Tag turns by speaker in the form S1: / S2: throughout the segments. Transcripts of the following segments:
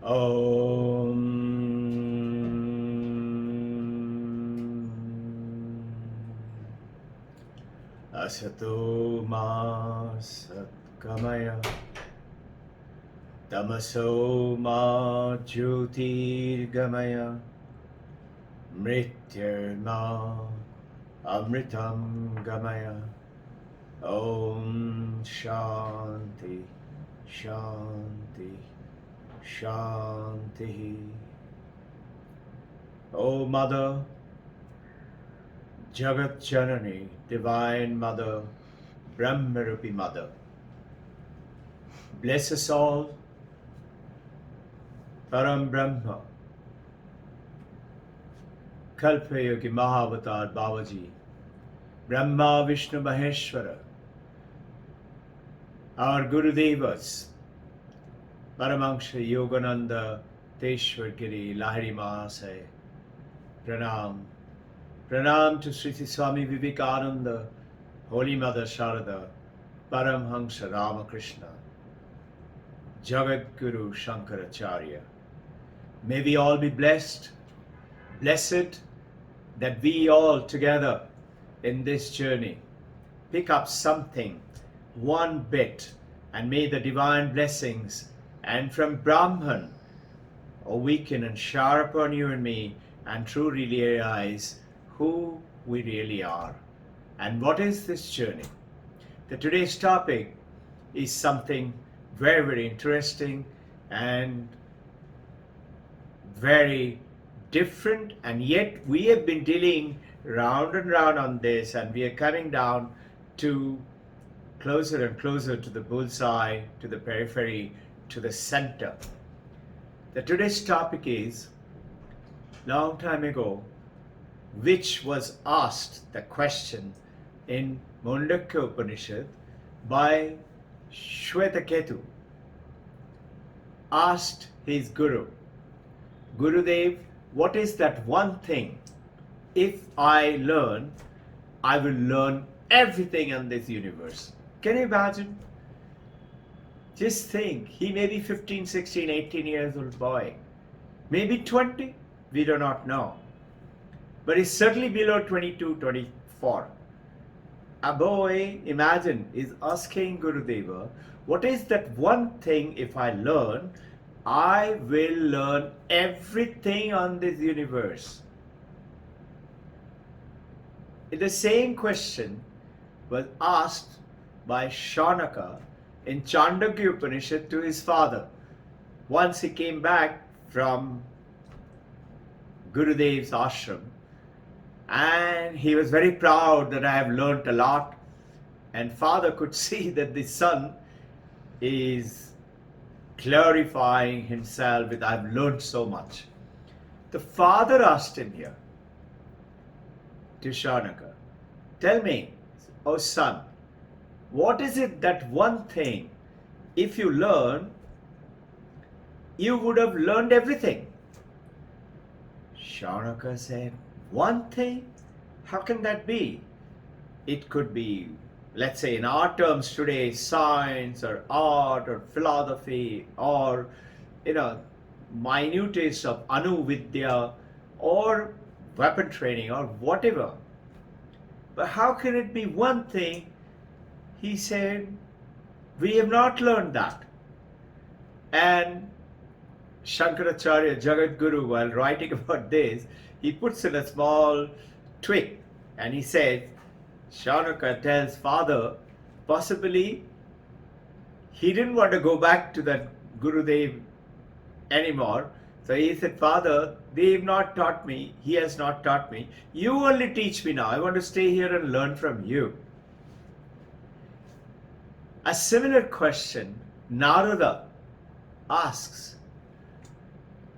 S1: Om Asato Ma Satgamaya Tamaso Ma Jyotirgamaya Mrityarma Amritam Gamaya. Om Shanti Shanti Shanti. O Mother, Jagat Janani, Divine Mother, Brahmarupi Mother, bless us all, Param Brahma, Kalpayogi Mahavatar Babaji, Brahma Vishnu Maheshwara, our Gurudevas, Paramahansa Yogananda Teshwar Giri Lahiri Mahasaya, Pranam. Pranam to Sri Swami Vivekananda, Holy Mother Sharada, Paramhansa Ramakrishna, Jagat Guru Shankaracharya. May we all be blessed, blessed that we all together in this journey pick up something, one bit, and may the divine blessings and from Brahman awaken and shower upon you and me and truly realize who we really are. And what is this journey? Today's topic is something very, very interesting and very different, and yet we have been dealing round and round on this, and we are coming down to closer and closer to the bullseye, to the periphery, to the center. Today's topic is, long time ago, which was asked the question in Mundaka Upanishad by Shwetaketu, asked his guru, Gurudev, what is that one thing, if I learn, I will learn everything in this universe? Can you imagine? Just think, he may be 15, 16, 18 years old boy, maybe 20, we do not know. But he's certainly below 22, 24. A boy, imagine, is asking Gurudeva, what is that one thing if I learn, I will learn everything on this universe? The same question was asked by Shaunaka in Chandogya Upanishad to his father. Once he came back from Gurudev's ashram, and he was very proud that I have learnt a lot, and father could see that the son is glorifying himself with, I've learnt so much. The father asked him here to Shaunaka, tell me, oh son, what is it that one thing, if you learn, you would have learned everything? Shaunaka said, one thing? How can that be? It could be, let's say in our terms today, science or art or philosophy or, minutiae of Anu Vidya or weapon training or whatever. But how can it be one thing? He said, we have not learned that. And Shankaracharya, Jagat Guru, while writing about this, he puts in a small twig and he says, Shaunaka tells father, possibly he didn't want to go back to that Gurudev anymore. So he said, Father, they have not taught me, he has not taught me. You only teach me now. I want to stay here and learn from you. A similar question Narada asks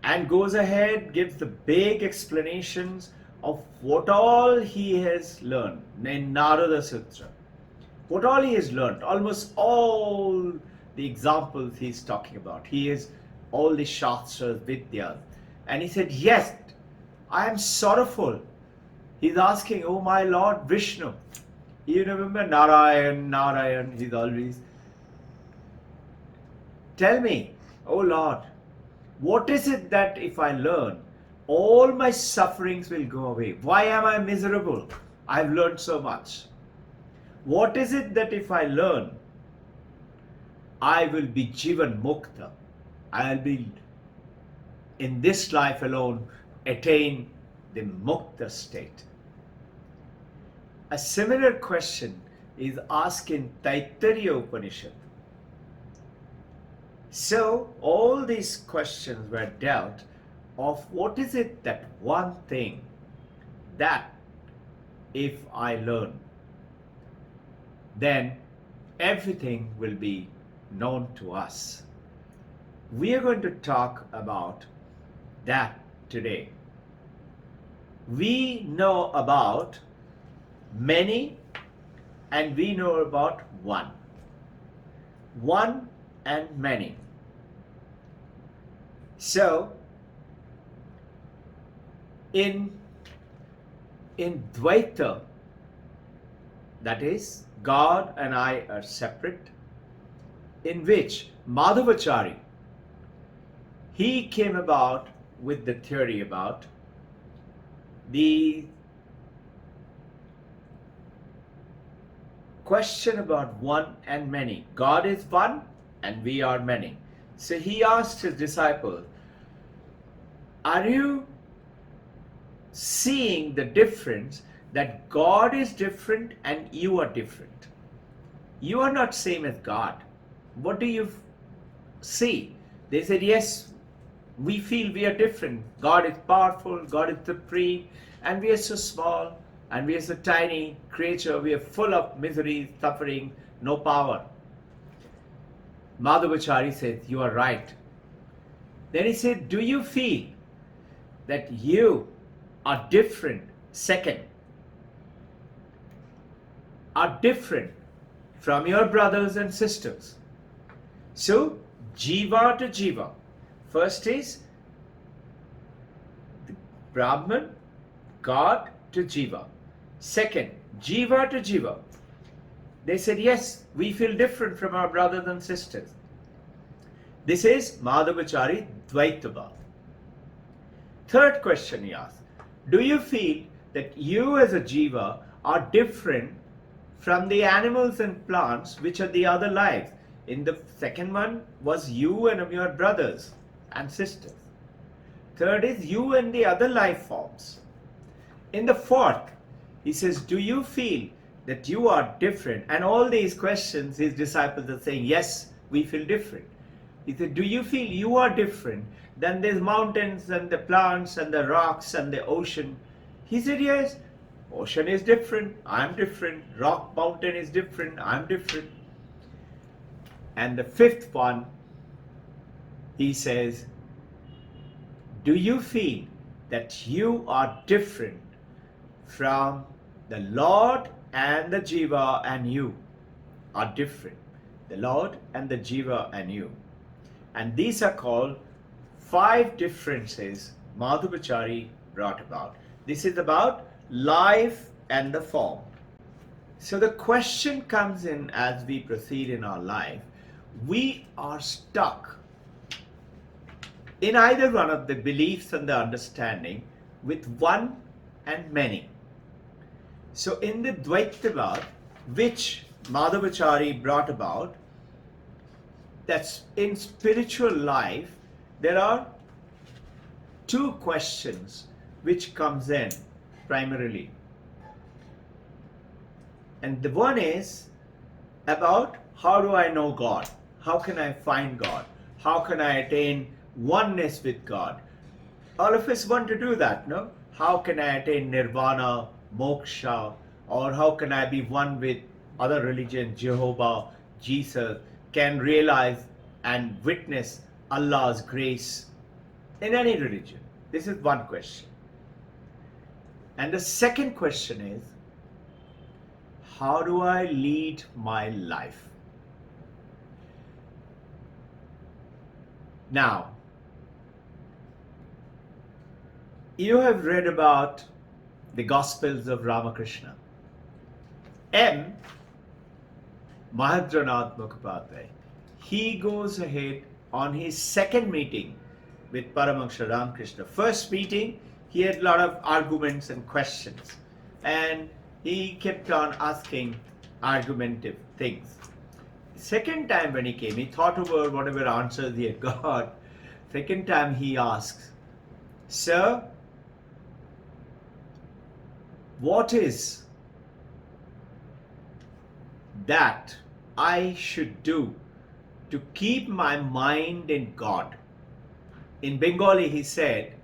S1: and goes ahead, gives the big explanations of what all he has learned in Narada Sutra. What all he has learned, almost all the examples he's talking about. He is all the Shastras, Vidyas. And he said, yes, I am sorrowful. He's asking, oh my Lord Vishnu. You remember Narayan, he's always. Tell me, oh Lord, What is it that if I learn, all my sufferings will go away? Why am I miserable? I've learned so much. What is it that if I learn, I will be Jivan Mukta? I'll be in this life alone attain the Mukta state. A similar question is asked in Taittiriya Upanishad. So all these questions were dealt of what is it that one thing that if I learn, then everything will be known to us. We are going to talk about that today. We know about many and we know about one. One and many. So, in Dvaita, that is, God and I are separate, in which Madhavachari, he came about with the theory about the question about one and many. God is one and we are many. So he asked his disciples, are you seeing the difference that God is different and you are different? You are not same as God. What do you see? They said, yes, we feel we are different. God is powerful, God is supreme, and we are so small, and we are so tiny creature. We are full of misery, suffering, no power. Madhavachari said, you are right. Then he said, do you feel that you are different? Second, are different from your brothers and sisters. So, Jiva to Jiva. First is the Brahman, God to Jiva. Second, Jiva to Jiva. They said, yes, we feel different from our brothers and sisters. This is Madhavachari Dvaitava. Third question he asked, do you feel that you as a Jiva are different from the animals and plants which are the other lives? In the second one was you and your brothers and sisters. Third is you and the other life forms. In the fourth, he says, do you feel that you are different? And all these questions, his disciples are saying, yes, we feel different. He said, do you feel you are different than these mountains and the plants and the rocks and the ocean? He said, yes, ocean is different, I'm different. Rock mountain is different, I'm different. And the fifth one, he says, do you feel that you are different from the Lord and the Jiva and you are different? The Lord and the Jiva and you. And these are called 5 differences Madhavachari brought about. This is about life and the form. So the question comes in as we proceed in our life. We are stuck in either one of the beliefs and the understanding with one and many. So in the Dvaitavad, which Madhavachari brought about, that's in spiritual life, there are 2 questions which comes in primarily. And the one is about how do I know God? How can I find God? How can I attain oneness with God? All of us want to do that, no? How can I attain nirvana, moksha, or how can I be one with other religions, Jehovah, Jesus, can realize and witness Allah's grace in any religion? This is one question. And the second question is, how do I lead my life? Now, you have read about the Gospels of Ramakrishna. M. Mahendranath Mukhopadhyay, he goes ahead on his second meeting with Paramahansa Ramakrishna. First meeting, he had a lot of arguments and questions, and he kept on asking argumentative things. Second time when he came, he thought over whatever answers he had got. Second time he asks, "Sir, what is that I should do to keep my mind in God?" In Bengali he said,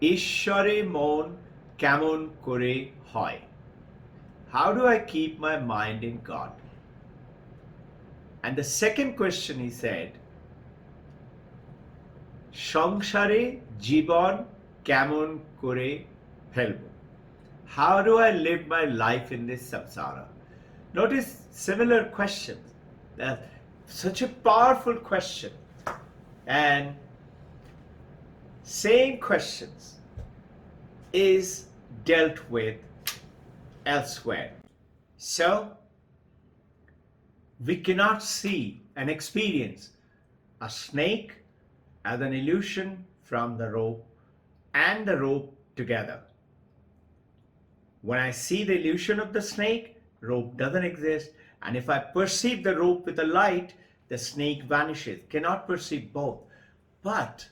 S1: "Ishware mon kemon kore hoy." How do I keep my mind in God? And the second question he said, "সংসারে জীবন কেমন করে ফেলবো?" How do I live my life in this samsara? Notice similar questions. Such a powerful question. And same questions is dealt with elsewhere. So, we cannot see and experience a snake as an illusion from the rope and the rope together. When I see the illusion of the snake, rope doesn't exist. And if I perceive the rope with a light, the snake vanishes. Cannot perceive both. But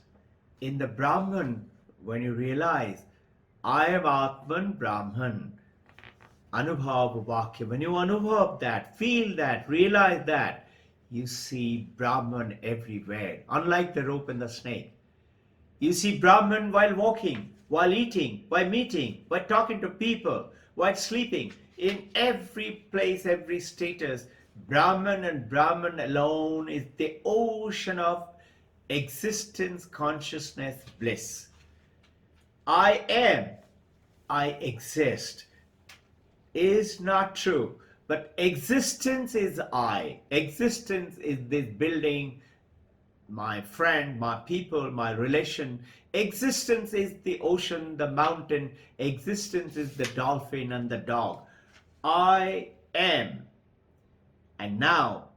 S1: in the Brahman, when you realize, I am Atman Brahman, Anubhav Vakya, when you anubhav that, feel that, realize that, you see Brahman everywhere, unlike the rope and the snake. You see Brahman while walking, while eating, while meeting, while talking to people, while sleeping. In every place, every status, Brahman and Brahman alone is the ocean of existence, consciousness, bliss. I am, I exist is not true, but existence is I. Existence is this building, my friend, my people, my relation. Existence is the ocean, the mountain. Existence is the dolphin and the dog. I am. And now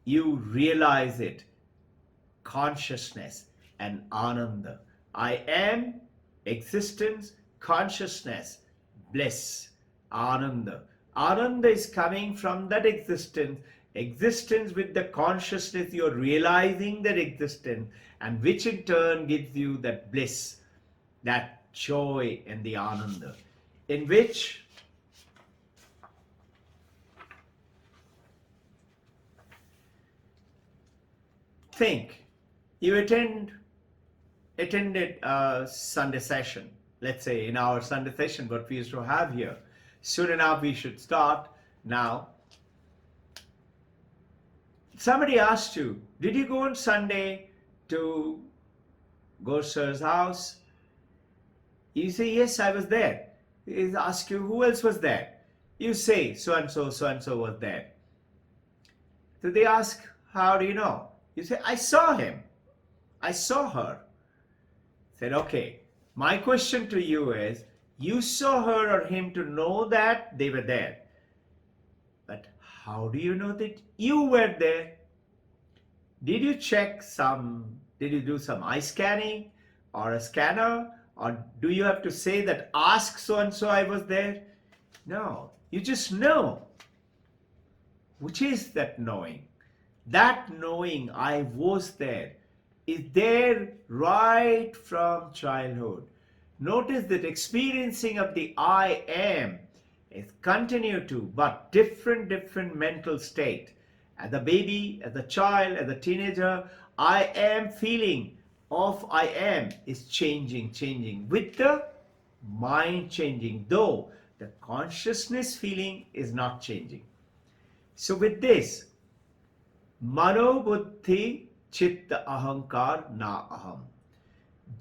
S1: you realize it. Consciousness and Ananda. I am, existence, consciousness, bliss, Ananda. Ananda is coming from that existence. Existence with the consciousness, you're realizing that existence, and which in turn gives you that bliss, that joy and the Ananda, in which think you attended a Sunday session, let's say in our Sunday session what we used to have here. Soon enough we should start now. Somebody asked you, did you go on Sunday to Ghosh's house? You say, yes, I was there. He asks you, who else was there? You say, so and so was there. So they ask, how do you know? You say, I saw him. I saw her. Said, okay, my question to you is, you saw her or him to know that they were there. But how do you know that you were there? Did you did you do some eye scanning or a scanner? Or do you have to say that, ask so and so I was there? No, you just know. Which is that knowing? That knowing I was there is there right from childhood. Notice that experiencing of the I am is continued to, but different mental state. As a baby, as a child, as a teenager, I am feeling of I am is changing with the mind changing, though the consciousness feeling is not changing. So with this, mano buddhi chitta ahankar na aham,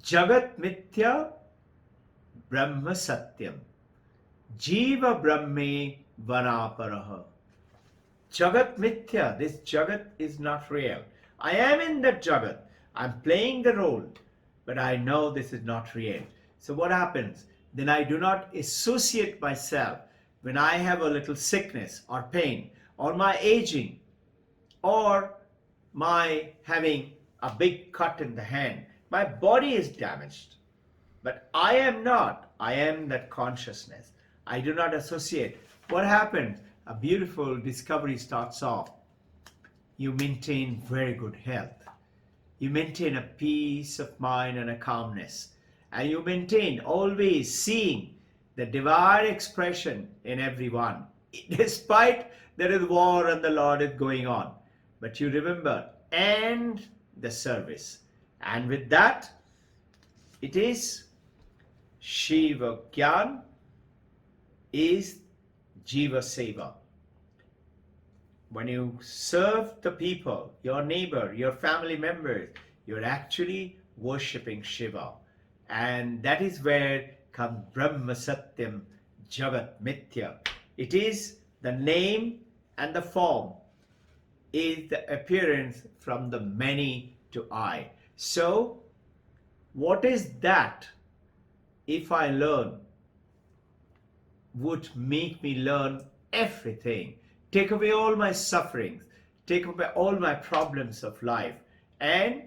S1: jagat mithya brahma satyam, jiva brahme vanaparaha. Jagat mithya, this jagat is not real. I am in that jagat. I'm playing the role, but I know this is not real. So what happens? Then I do not associate myself when I have a little sickness or pain, or my aging, or my having a big cut in the hand. My body is damaged, but I am not. I am that consciousness. I do not associate. What happens? A beautiful discovery starts off. You maintain very good health. You maintain a peace of mind and a calmness. And you maintain always seeing the divine expression in everyone, despite there is war and the Lord is going on. But you remember, and the service. And with that, it is Shiva Gyan is Jiva Seva. When you serve the people, your neighbor, your family members, you're actually worshipping Shiva. And that is where comes Brahma Satyam Jagat Mithya. It is the name and the form is the appearance from the many to I. So, what is that if I learn would make me learn everything, take away all my sufferings, take away all my problems of life, and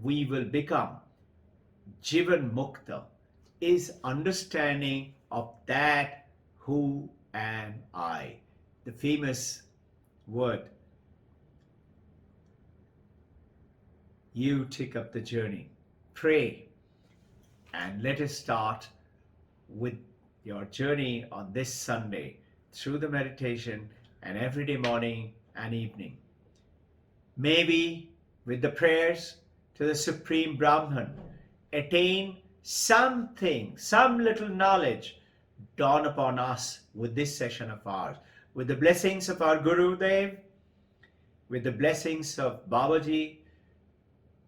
S1: we will become Jivan Mukta, is understanding of that who am I. The famous word, you take up the journey, pray, and let us start with your journey on this Sunday through the meditation and everyday morning and evening. Maybe with the prayers to the Supreme Brahman, attain something, some little knowledge dawn upon us with this session of ours. With the blessings of our Guru Dev, with the blessings of Babaji,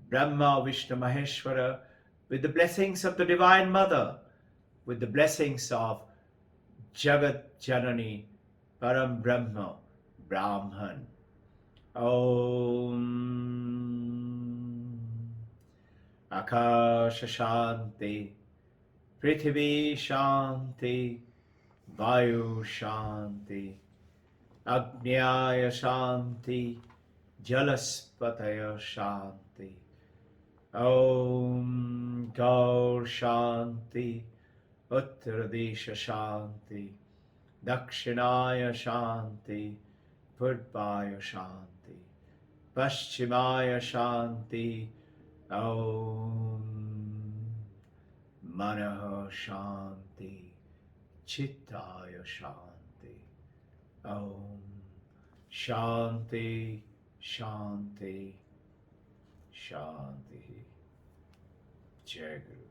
S1: Brahma, Vishnu, Maheshwara, with the blessings of the Divine Mother, with the blessings of Jagat Janani, Param Brahma, Brahman. Om Akasha Shanti, Prithvi Shanti, Vayu Shanti, Agnyaya Shanti, Jalaspataya Shanti. Om Gaur Shanti, Uttaradesha Shanti, Dakshinaya Shanti, Purvaya Shanti, Paschimaya Shanti, Om Manaha Shanti, Chittaya Shanti, Om Shanti, Shanti, Shanti. Jai Guru.